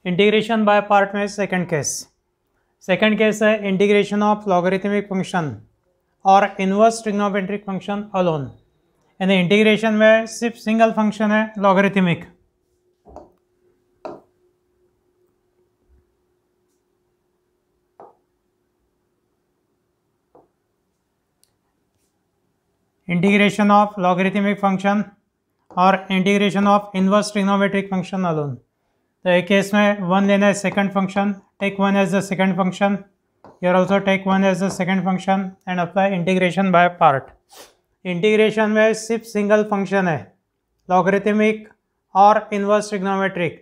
Integration by part में second case है integration of logarithmic function और इनवर्स ट्रिग्नोमेट्रिक फंक्शन अलोन। यानी integration में सिर्फ सिंगल फंक्शन है logarithmic, integration of logarithmic function और integration of inverse trigonometric function alone. तो एक केस में वन लेना है second function, take one as the second function, here also take one as the second function and apply integration by part। Integration में सिर्फ single function है logarithmic और inverse trigonometric,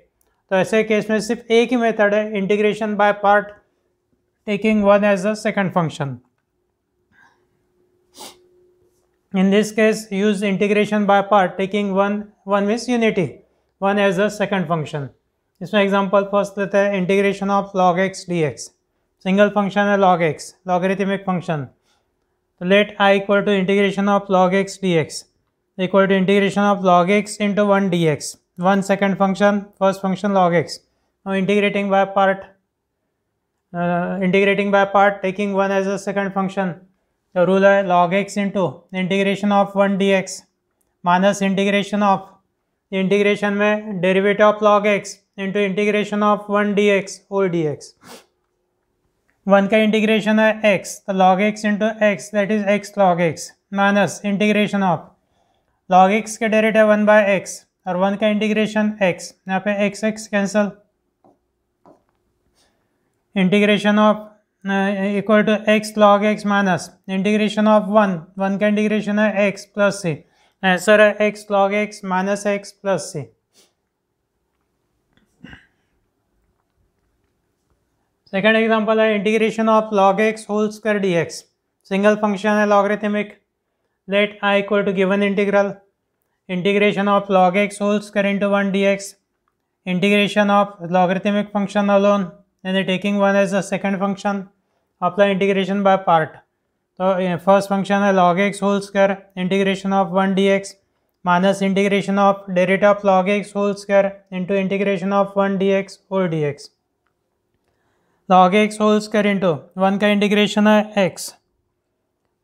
तो ऐसे केस में सिर्फ एक ही मेथड है integration by part taking one as the second function. In this case, use integration by part taking one means unity, one as the second function। इसमें एग्जांपल फर्स्ट लेते हैं integration of log x dx। Single function है log x, logarithmic function. तो let i equal to integration of log x dx equal to integration of log x into 1 dx। One second function, first function log x। Now integrating by part taking one as a second function। तो rule है log x into integration of 1 dx minus integration of integration में derivative of log x into integration of 1 dx whole dx। One का integration है x, तो log x into x that is x log x minus integration of log x के derivative 1 by x और one का integration x, यहाँ पे x x cancel, integration of equal to x log x minus integration of one का integration है x plus c. Answer है x log x minus x plus c. Second example है integration of log x whole square dx। Single function है logarithmic. Let i equal to given integral integration of log x whole square into 1 dx integration of logarithmic function alone यानी taking one as the second function. Apply integration by part. तो first function है log x whole square integration of 1 dx minus integration of derivative of log x whole square into integration of 1 dx whole dx। log x whole square into one का integration है x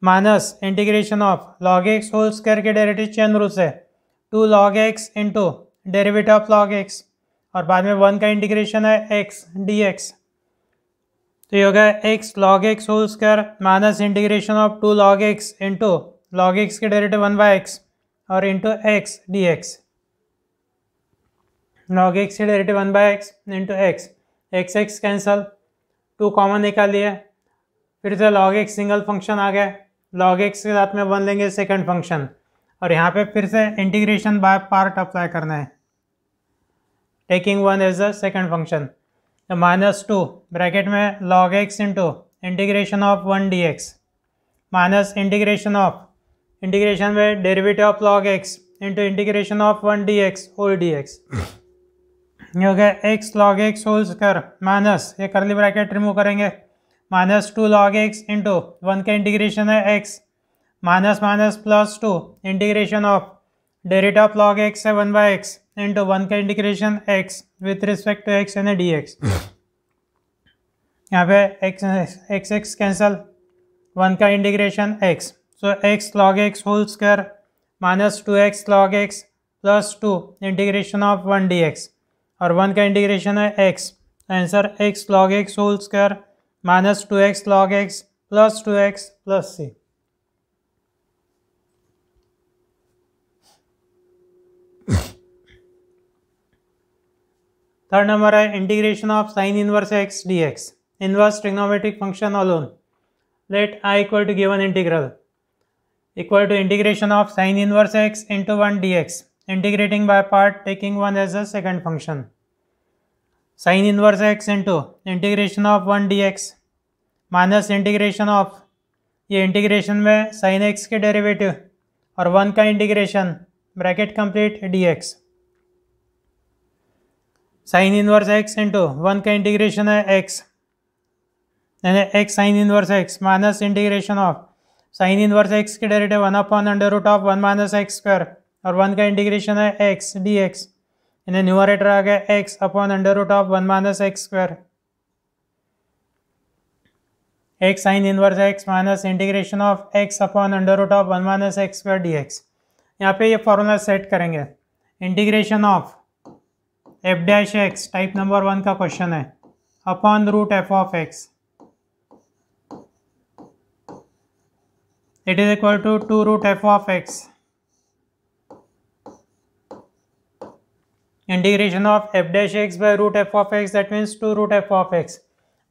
minus integration of log x whole square के derivative chain rule से 2 log x into derivative of log x और बाद में one का integration है x dx। तो ये होगा x log x whole square minus integration of 2 log x into log x के डेरिवेटिव 1 बाय x और into x dx। log x के derivative 1 by x into x x cancel, 2 common निकाल लिया, फिर से log x सिंगल फंक्शन आ गया, log x के साथ में 1 लेंगे सेकंड फंक्शन और यहाँ पे फिर से इंटीग्रेशन बाय पार्ट अप्लाई करना है taking one as the second function. तो माइनस 2 ब्रैकेट में log x into integration of 1 dx minus integration में derivative of log x into integration of 1 dx whole dx। ये हो गया x log x whole square minus ये curly bracket remove करेंगे minus 2 log x into one का integration है x minus minus plus 2 integration of derivative of log x है 1 by x into one का integration x with respect to x यानी dx। यहाँ पे x x cancel, one का integration x, so x log x whole square minus 2x log x plus 2 integration of 1 dx और one का integration है x। Answer x log x whole square minus 2x log x plus 2x plus c। Third number है integration of sine inverse x dx inverse trigonometric function alone. Let i equal to given integral equal to integration of sine inverse x into 1 dx integrating by part taking one as a second function. Sine inverse x into integration of 1 dx minus integration of ये integration में sine x के derivative और one का integration bracket complete dx। Sine inverse x into one का integration है x यानी x sine inverse x minus integration of sine inverse x के derivative 1 upon under root of 1 minus x square और one का integration है x dx इन्हें numerator आ गया x upon under root of 1 minus x square, x sine inverse x minus integration of x upon under root of 1 minus x square d x. यहाँ पे ये formula set करेंगे, integration of f dash x type number 1 का question है upon root f of x, it is equal to 2 root f of x integration of f dash x by root f of x, that means 2 root f of x.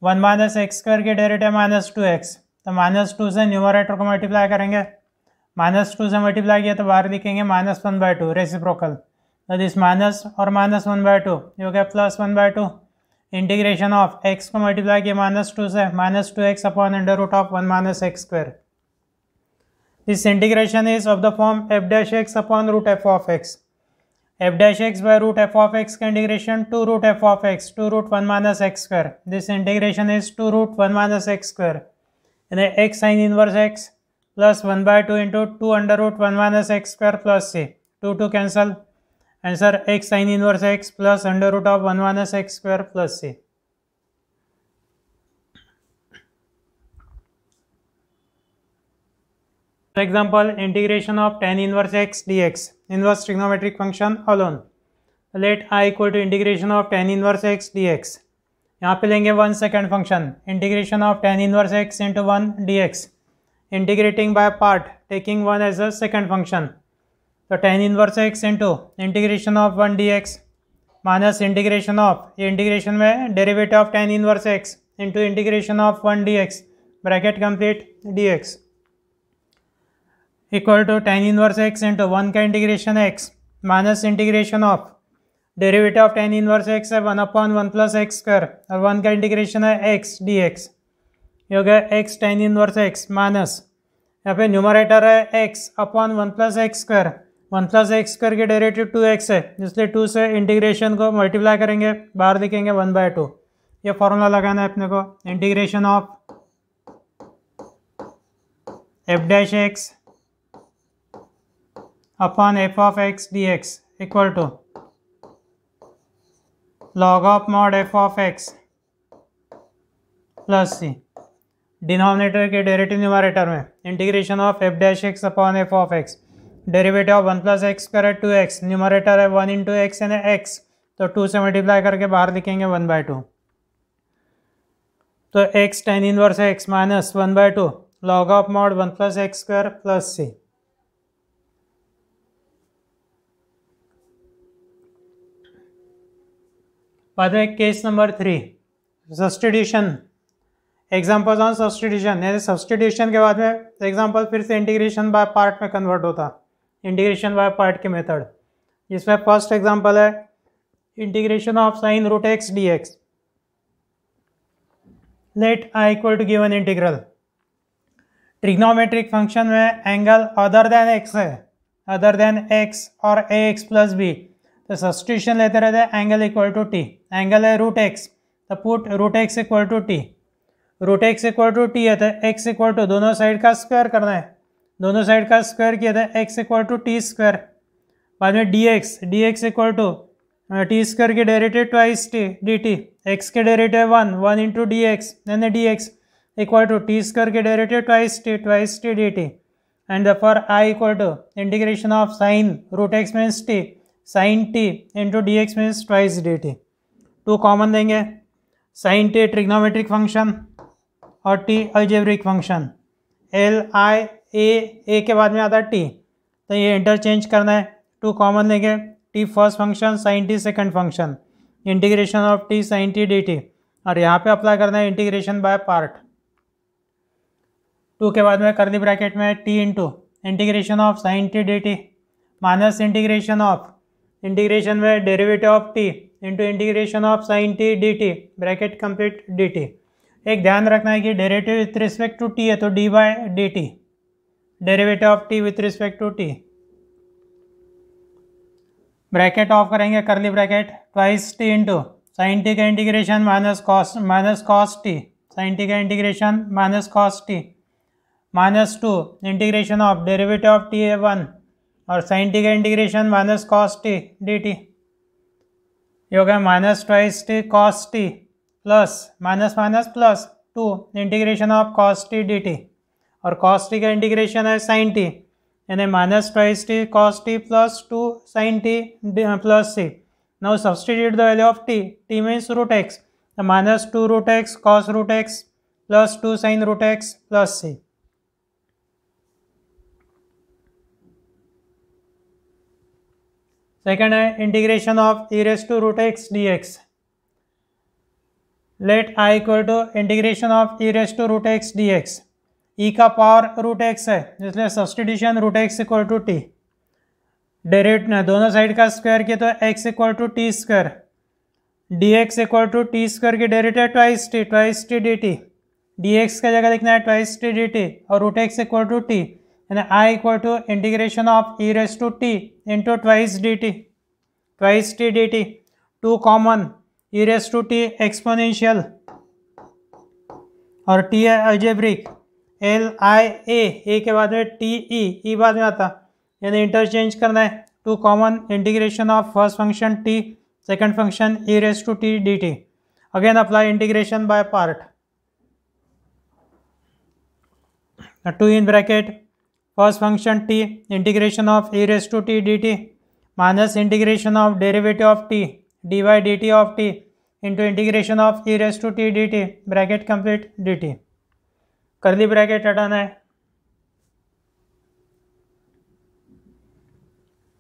1 minus x square के derivative minus 2x, तो minus 2 से numerator को multiply करेंगे, minus 2 से multiply किया तो बाहर लिखेंगे माइनस 1/2 रेसिप्रोकल, तो दिस माइनस और माइनस 1/2 ये हो गया प्लस 1/2। इंटीग्रेशन ऑफ x को मल्टीप्लाई किया माइनस 2 से, minus 2x upon under root of 1 minus x square. This integration is of the form f dash x upon root f of x, f dash x by root f of x का integration 2 root f of x, 2 root 1 minus x square, this integration is 2 root 1 minus x square, यानी x sine inverse x plus 1/2 into 2 under root 1 minus x square plus c, 2 cancel, answer x sine inverse x plus under root of 1 minus x square plus c। For example, integration of tan inverse x dx, inverse trigonometric function alone. Let I equal to integration of tan inverse x dx. यहाँ पे लेंगे 1 second function, integration of tan inverse x into 1 dx, integrating by part taking 1 as a second function, तो tan inverse x into integration of 1 dx minus integration of, ये integration में derivative of tan inverse x into integration of 1 dx bracket complete dx equal to tan inverse x into 1 का integration x minus integration of derivative of tan inverse x है 1 upon 1 plus x square और 1 का integration है x dx, ये हो गया x tan inverse x minus यहाँ पे न्यूमरेटर है x upon 1 plus x square, 1 plus x square के डेरिवेटिव 2x है, इसलिए 2 से इंटीग्रेशन को मल्टीप्लाई करेंगे, बाहर लिखेंगे 1/2। ये फॉर्मूला लगाना है अपने को, integration of f dash x upon f of x d x equal to log of mod f of x plus c, denominator के डेरिवेटिव न्यूमरेटर में integration of f dash x upon f of x, derivative of 1 plus x square है 2x, numerator है 1 into x यानी x, तो 2 से multiply करके बाहर लिखेंगे 1/2, तो x tan inverse x minus 1/2 log of mod 1 plus x square plus c. बाद में case number 3 substitution, examples on substitution, यानी सब्स्टिट्यूशन के बाद में एग्जाम्पल फिर से इंटीग्रेशन बाय पार्ट में कन्वर्ट होता, इंटीग्रेशन बाय पार्ट के मेथड, जिसमें फर्स्ट एग्जाम्पल है integration of sine root x d x. Let I equal to given integral, trigonometric function में एंगल अदर देन एक्स है, अदर देन एक्स और a x plus b, तो substitution लेते रहते हैं angle equal to t, angle है root x, तो put root x equal to t, root x equal to t है तो एक्स इक्वल टू दोनों साइड का स्क्वायर करना है, दोनों साइड का स्क्वायर किया था x equal to t square, बाद में d x equal to t square के derivative twice t d t, x के डेरिवेटिव 1 इंटू डी एक्स यानी d x equal to t square के derivative twice t d t, and for I equal to integration of sine root x means t, sine t into d x means twice d t, 2 common देंगे, sine t trigonometric function और t algebraic function, L I A के बाद में आता है T, तो ये interchange करना है, 2 कॉमन लेंगे, t first function sine t second function, integration of t sine t d t, और यहाँ पे अप्लाई करना है इंटीग्रेशन बाय पार्ट, 2 के बाद में कर्ली ब्रैकेट में t into integration of sine t d t minus integration of, integration में derivative of t into integration of sine t d t bracket complete d t. एक ध्यान रखना है कि derivative with respect to t है तो d by d t, derivative of t with respect to t, bracket off करेंगे curly bracket, twice t into sine t का integration minus cos t, sine t का integration minus cos t, minus 2 integration of derivative of t है 1 और sine t का integration minus cos t d t, ये हो गया minus twice t cos t plus minus minus plus 2 integration of cos t d t, और cos t का integration है sine t, यानी minus twice t cos t plus 2 sine t plus c. Now substitute the value of t. T means root x. The minus 2 root x cos root x plus 2 sin root x plus c. Second है integration of e raised to root x dx. Let I equal to integration of e raised to root x dx. e का power root x है, इसलिए substitution root x equal to t. Derivative ना दोनों side का square किया तो x equal to t square, d x equal to t square की derivative twice t d t, d x का जगह लिखना है ट्वाइस टी डी टी, और root x equal to t, यानी I equal to integration of e raise to t into twice t d t, two common e raise to t exponential और t है algebraic, L I A के बाद में T E बाद में आता, यानी इंटरचेंज करना है. Two common integration of first function t, second function e raise to t d t. Again apply integration by part. Two in bracket first function t integration of e raise to t d t minus integration of derivative of t d y d t of t into integration of e raise to t d t, bracket complete d t. Curly bracket हटाना है.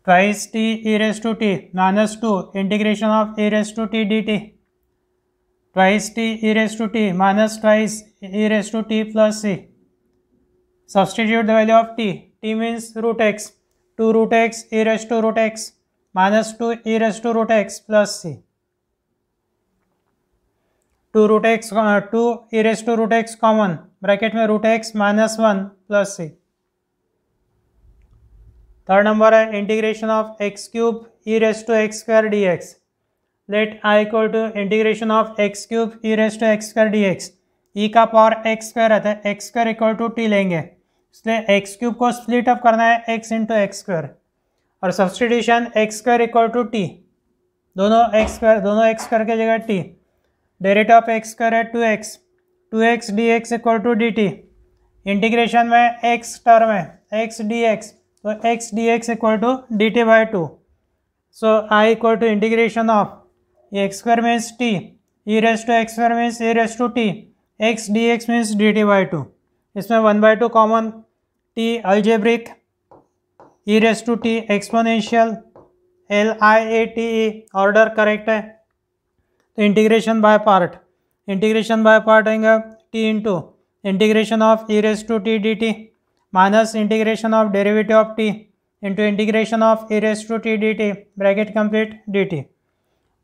Twice t e raise to t minus 2 integration of e raise to t d t, twice t e raise to t minus twice e raise to t plus c. Substitute the value of t. T means root x, 2 root x e raise to root x minus 2 e raise to root x plus c. 2 root x 2 e raise to root x common, bracket में root x minus 1 plus सी. Third number है integration of x cube e raise to x square d x. Let I equal to integration of x cube e raise to x square d x. E का power x square आता है, x square equal to t लेंगे, इसलिए x cube को split up करना है x into x square, और substitution x square equal to t, दोनों एक्स स्क्वायर की जगह t. Derivative of x square है 2x d x equal to d t. Integration में एक्स टर्म है एक्स डी एक्स, तो x dx equal to d t by 2. So I equal to integration of x square means t e raise to x square means e raise to t, x d x means d t by 2. इसमें 1/2 common, t algebraic, e raise to t exponential, L I A T E order correct है. तो integration by part आएगा t into integration of e raise to t d t minus integration of derivative of t into integration of e raise to t d t, bracket complete d t.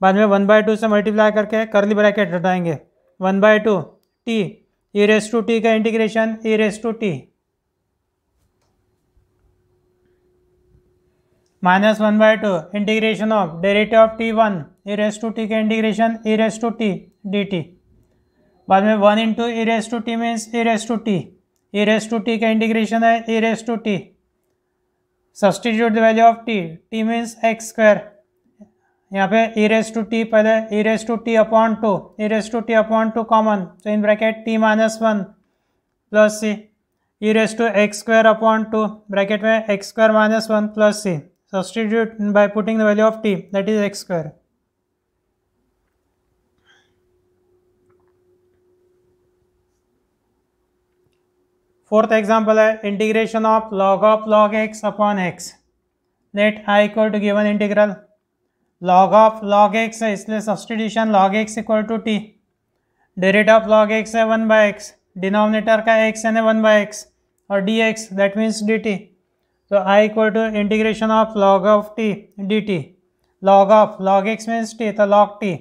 बाद में 1/2 से multiply करके curly bracket हटाएंगे. 1/2 t e raise to t का integration e raise to t minus 1/2 integration of derivative of t 1 e raise to t का integration e raise to t d t. बाद में 1 into e raise to t means e raise to t, e raise to t का integration है e raise to t. Substitute the value of t. T means x square, यहाँ पे ई raise to t पहले e raise to t upon 2, e raise to t upon 2 common, तो in bracket t minus 1 plus c, e raise to x square upon 2, bracket में x square minus 1 plus c. Substitute by putting the value of t, that is x square. Fourth example है integration of log x upon x. Let I equal to given integral log x है, इसलिए substitution log x equal to t. Derivative of log x है 1/x, denominator का x है 1/x और dx that means dt. तो I equal to integration of log of t dt. log x means t, तो log t,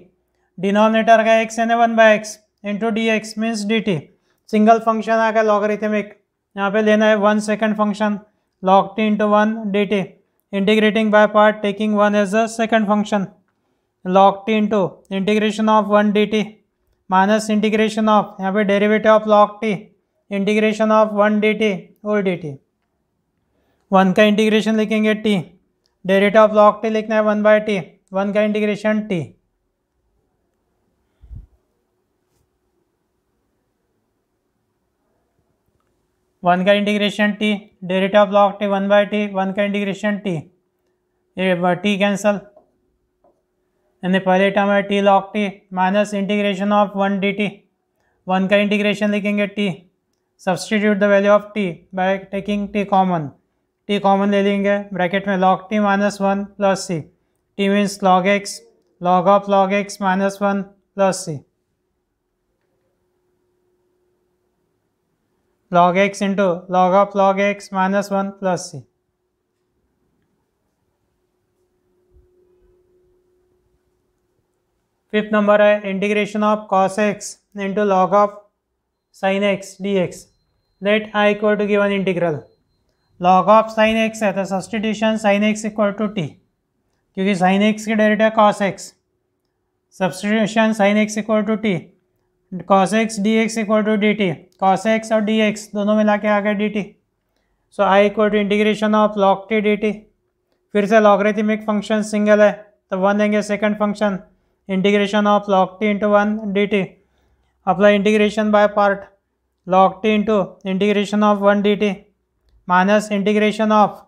denominator का x है 1/x into dx means dt. Single function आ गया logarithmic, यहाँ पे लेना है 1 second function log t into 1 dt. Integrating by part taking 1 as a second function log t into integration of 1 dt minus integration of यहाँ पे derivative of log t integration of 1 dt whole dt. 1 का integration लिखेंगे t, derivative of log t लिखना है 1/t, 1 का integration t. 1 का integration t, derivative of log t 1 by t, 1 का integration t, ये टी कैंसल, यानी पहले टर्म है t log t minus integration of 1 d t, 1 का इंटीग्रेशन लिखेंगे t, substitute the value of t by taking t common ले लेंगे, bracket में log t minus 1 plus c, t means log x, log of log x minus 1 plus c, log x into log of log x minus 1 plus C. Fifth number है integration of cos x into log of sin x dx, let i equal to given integral, log of sin x है तो substitution sin x equal to t, क्योंकि sin x की derivative cos x, substitution sin x equal to t, cos x dx equal to dt, cos x और dx दोनों मिला के आ गए dt, so i equal to integration of log t dt। फिर से लॉगरिथमिक फंक्शन सिंगल है तो 1 लेंगे, second function integration of log t into 1 dt, apply integration by part, log t into integration of 1 dt minus integration of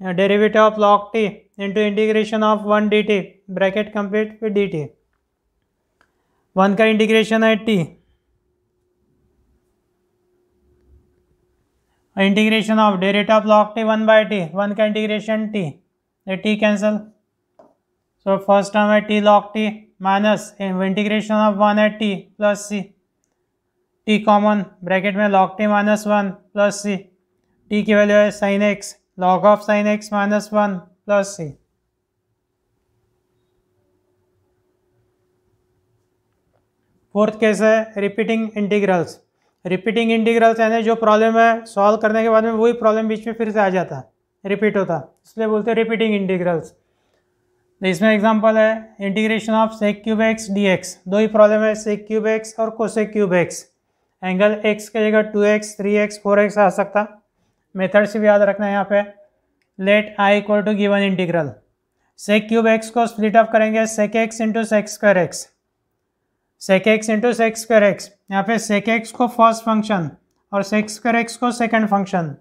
derivative of log t into integration of 1 dt, bracket complete with dt, 1 का integration है t, integration of derivative of log t 1 by t, 1 का integration t, ये t cancel, so first term है t log t minus integration of 1 है t plus c, t common, bracket में log t minus 1 plus c, t की value है sin x, log of sin x minus 1 plus c। Fourth case है repeating integrals. Repeating integrals यानी जो problem है solve करने के बाद में वही प्रॉब्लम बीच में फिर से आ जाता है, रिपीट होता, इसलिए बोलते हैं रिपीटिंग इंटीग्रल्स। तो इसमें एग्जांपल है integration of sec cube x d x, दो ही प्रॉब्लम है सेक क्यूब एक्स और cosec cube x, angle x की जगह 2x 3x 4x आ सकता, मेथड से भी याद रखना है यहाँ पे। Let I equal to given integral, sec cube x को स्प्लिट अप करेंगे sec x into sec square x, sec x into sec square x, यहाँ पे सेक एक्स को फर्स्ट फंक्शन और सेक स्क्वायर एक्स को सेकंड फंक्शन,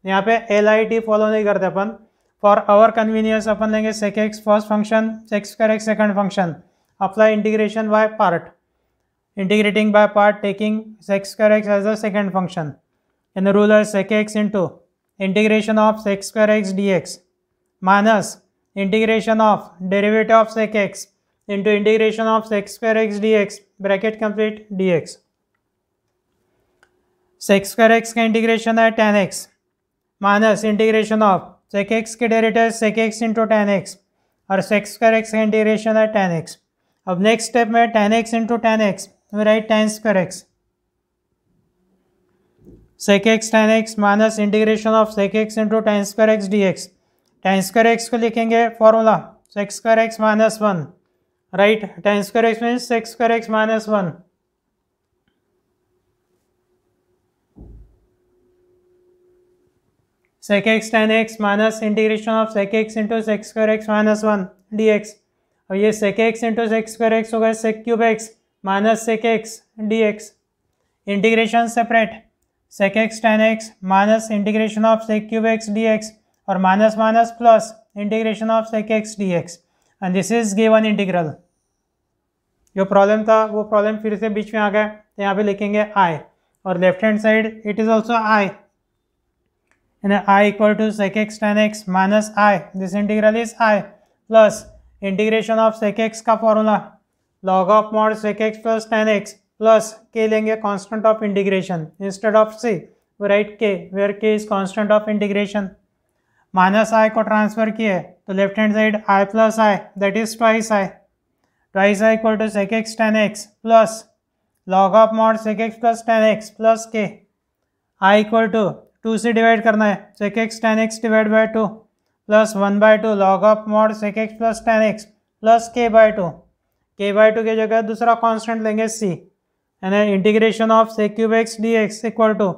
यहाँ पे LIT follow नहीं करते अपन, फॉर आवर कन्वीनियंस अपन लेंगे sec x first function sec square x second function, apply integration by part, integrating by part taking sec square x as a second function, इन rule है sec x into integration of sec square x d x minus integration of derivative of sec x into integration of sec square x d x, bracket complete d x. Sec square x का integration है tan x minus integration of sec x के derivative sec x into tan x और sec square x का integration है tan x। अब next step में tan x into tan x, we write tan square x, sec x tan x minus integration of sec x into tan square x d x, tan square x को लिखेंगे formula sec square x minus 1, right, tan square x means sec square x minus 1, sec x tan x minus integration of sec x into sec square x minus 1 dx, और ये sec x into sec square x होगा sec cube x minus sec x dx, integration separate sec x tan x minus integration of sec cube x dx और minus minus plus integration of sec x dx, and this is given integral. जो problem था वो problem फिर से बीच में आ गया, तो यहाँ पे लिखेंगे i और left hand side it is also i, and I equal to sec x tan x minus I, this integral is I plus integration of sec x का formula log of mod sec x plus tan x plus k लेंगे constant of integration, instead of c we write k where k is constant of integration, minus I को transfer किए तो left hand side I plus I that is twice I equal to sec x tan x plus log of mod sec x plus tan x plus k, I equal to 2 से divide करना है sec x tan x divide by 2 plus 1 by 2 log of mod sec x plus tan x plus k by 2, k by 2 की जगह दूसरा constant लेंगे c, यानी integration of sec cube x dx equal to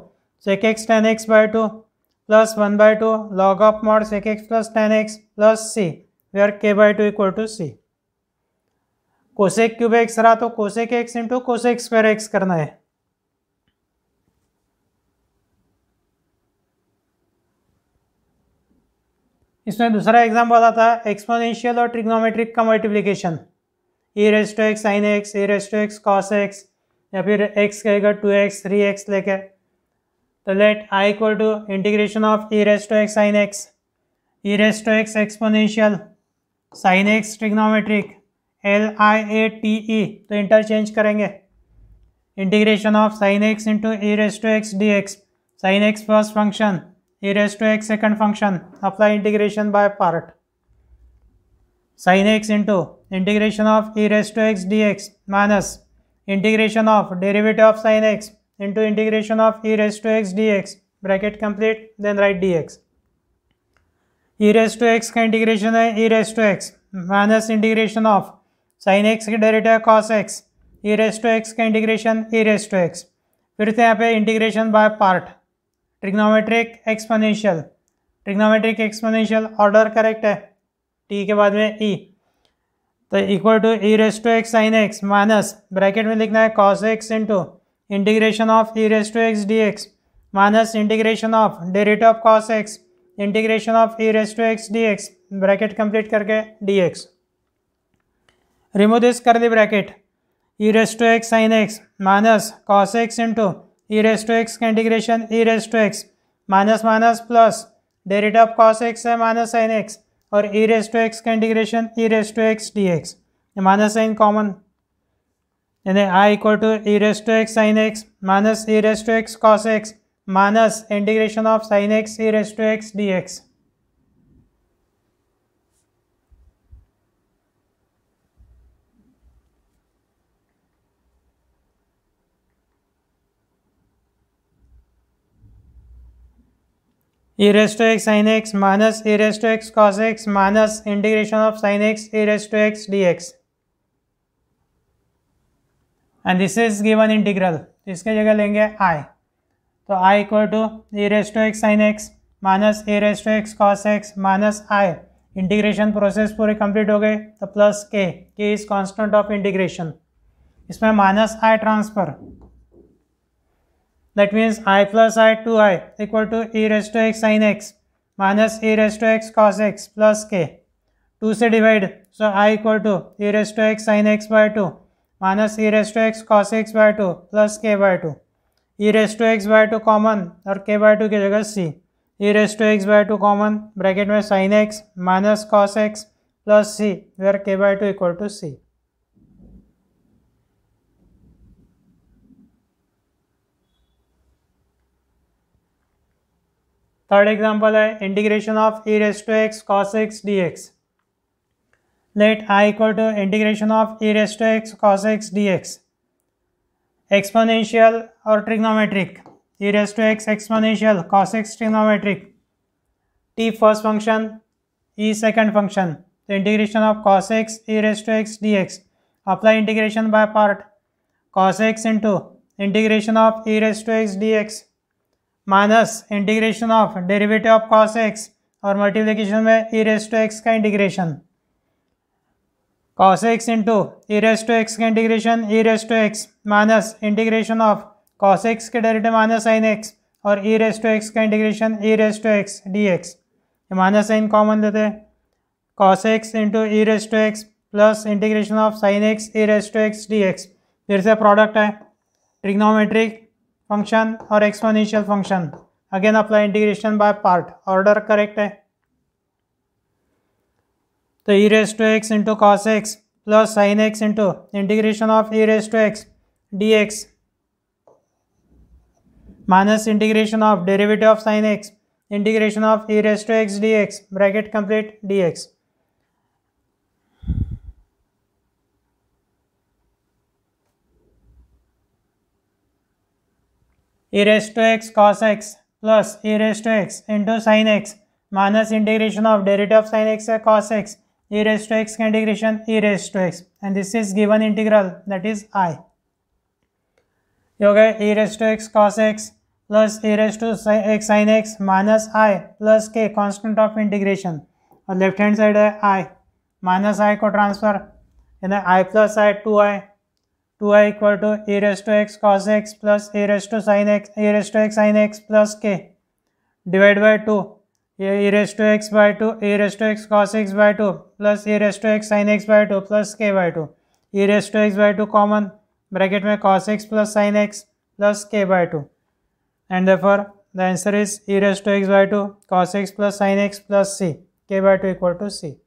sec x tan x by 2 plus 1 by 2 log of mod sec x plus tan x plus c, where k by 2 equal to c। Cosec cube x रहा तो cosec x into cosec square x करना है, इसमें दूसरा example आता है exponential और trigonometric का multiplication, e raise to x sine x, e raise to x cos x, या फिर एक्स कहेगा 2x 3x लेके। तो let I equal to integration of e raise to x sine x, e raise to x exponential, sine x trigonometric, LIATE, तो interchange करेंगे। Integration of sine x into e raise to x d x, sine x first function, e raise to x second function, apply integration by part. Sine x into integration of e raise to x d x minus integration of derivative of sine x into integration of e raise to x d x, bracket complete, then write d x. E raise to x का integration है e raise to x minus integration of sine x के derivative cos x, e raise to x का integration e raise to x. फिर से यहाँ पे integration by part, trigonometric exponential, trigonometric exponential order correct है, T के बाद में ई, तो equal to e raise to x sine x minus bracket में लिखना है cos x into integration of e raise to x d x minus integration of derivative of cos x integration of e raise to x d x, bracket complete करके d x. Remove this कर दी bracket, e raise to x sine x minus cos x into e raise to x का integration e raise to x minus minus plus derivative of cos x है minus sine x, और e raise to x का integration e raise to x d x, minus sine common, यानी I equal to e raise to x sine x minus e raise to x cos x minus integration of sine x e raise to x d x. e raised to x sin x minus e raised to x cos x minus integration of sin x e raised to x dx, and this is given integral, इसके जगह लेंगे I, तो I equal to e raised to x sin x minus e raised to x cos x minus I, integration process पूरे complete हो गए, तो plus k is constant of integration, इसमें minus I transfer, that means I plus I 2I equal to e raised to x sin x minus e raised to x cos x plus k, 2 से divide, so I equal to e raised to x sin x by 2 minus e raised to x cos x by 2 plus k by 2, e raised to x by 2 common और k by 2 की जगह c, e raised to x by 2 common, bracket में sin x minus cos x plus c where k by 2 equal to c। Third example है integration of e raise to x cos x d x, let I equal to integration of e raise to x cos x d x, exponential और trigonometric, e raise to x exponential cos x trigonometric, T first function E second function, तो integration of cos x e raise to x d x, apply integration by part, cos x into integration of e raise to x d x minus integration of derivative of cos x और multiplication में e raise to x का integration, cos x into e raise to x का integration e raise to x minus integration of cos x के derivative minus sine x और e raise to x का integration e raise to x d x, minus sine common देते हैं, cos x into e raise to x plus integration of sine x e raise to x d x, फिर से product है trigonometric function और exponential function, again apply integration by part, order correct है, तो e raise to x into cos x plus sine x into integration of e raise to x d x minus integration of derivative of sine x integration of e raise to x d x, bracket complete d x. e raised to x cos x plus e raised to x into sin x minus integration of derivative of sin x cos x e raised to x का integration e raised to x, and this is given integral, that is I, ये हो गया e raised to x cos x plus e raised to x sin x minus I plus k constant of integration, और left hand side है I minus I को transfer, यानी I plus I 2i equal to e raised to x cos x plus e raised to sin x e raised to x sin x plus k divide by 2, ये e raised to x by 2, e raised to x cos x by 2 plus e raised to x sin x by 2 plus k by 2, e raised to x by 2 common, bracket में cos x plus sin x plus k by 2, and therefore the answer is e raised to x by 2 cos x plus sin x plus c, k by 2 equal to c.